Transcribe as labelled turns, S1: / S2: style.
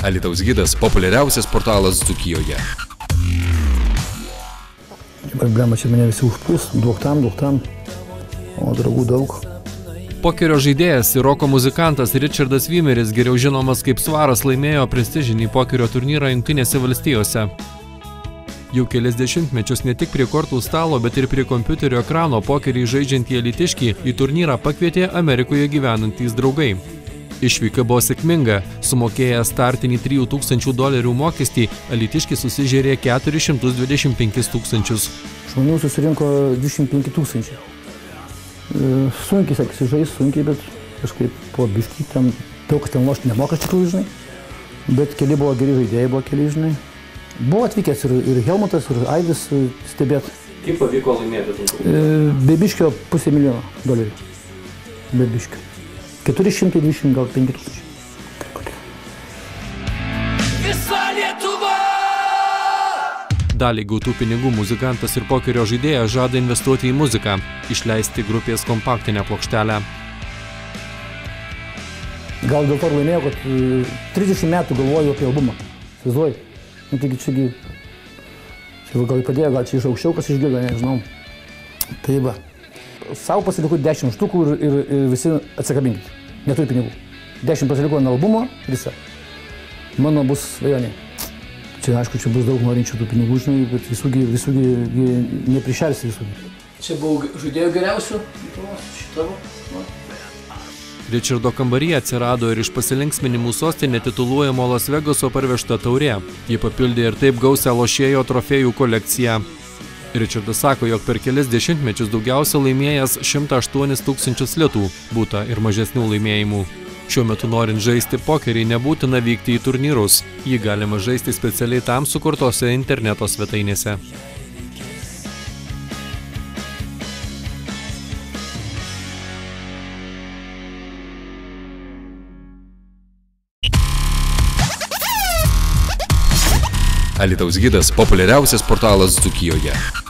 S1: Alytaus gidas populiariausias portalas Dzūkijoje.
S2: Problema čia mane visi užpūs, duok tam, o draugų daug.
S3: Pokerio žaidėjas ir roko muzikantas Richardas Wimmeris, geriau žinomas kaip Svaras, laimėjo prestižinį pokerio turnyrą Jungtinėse valstijose. Jau kelias dešimtmečius ne tik prie kortų stalo, bet ir prie kompiuterio ekrano pokerį žaidžiantį alytiškį į turnyrą pakvietė Amerikoje gyvenantys draugai. Išvyka buvo sėkminga. Sumokėjęs startinį $3000 mokestį, alytiškis susižėrė 425 000.
S2: Žmonių susirinko 25 000. Sunkiai sekėsi žaisti, sunkiai, bet kažkaip po biškį, daug kas ten lošti nemoka iš tikrųjų, žinai. Bet keli buvo geri žaidėjai, buvo keli, žinai. Buvo atvykęs ir Helmutas, ir Aidis stebėt.
S3: Kaip pavyko laimėti?
S2: Be biškio $500 000. Be biškio. 420 gal 5 000.
S4: Visa Lietuva!
S3: Dalį gautų pinigų muzikantas ir pokerio žaidėjas žada investuoti į muziką, išleisti grupės kompaktinę plokštelę.
S2: Gal dėl to laimėjau, kad 30 metų galvoju apie albumą. Įsivaizduoju. Taigi čia gal padėjo, gal čia iš aukščiau kas išgirdo, nežinau. Tai va. Sau pasilikau 10 štukų ir visi atsikabinkit. Neturiu pinigų. 10 pasilikau ant albumo, visą. Mano bus svajonė. Čia, aišku, čia bus daug norinčių tų pinigų, žinai, bet visųgi neprišelsi visųgi. Čia buvo žaidėjų geriausių, šitavo.
S3: Richardo kambaryje atsirado ir iš pasilinksminimų sostinė tituluojamo Las Vegaso parvežta taurė. Ji papildė ir taip gausią lošėjo trofėjų kolekciją. Richardas sako, jog per kelias dešimtmečius daugiausia laimėjęs 108 000 litų, būta ir mažesnių laimėjimų. Šiuo metu norint žaisti pokerį nebūtina vykti į turnyrus. Jį galima žaisti specialiai tam sukurtose interneto svetainėse.
S1: Alytaus gidas populiariausias portalas Dzūkijoje.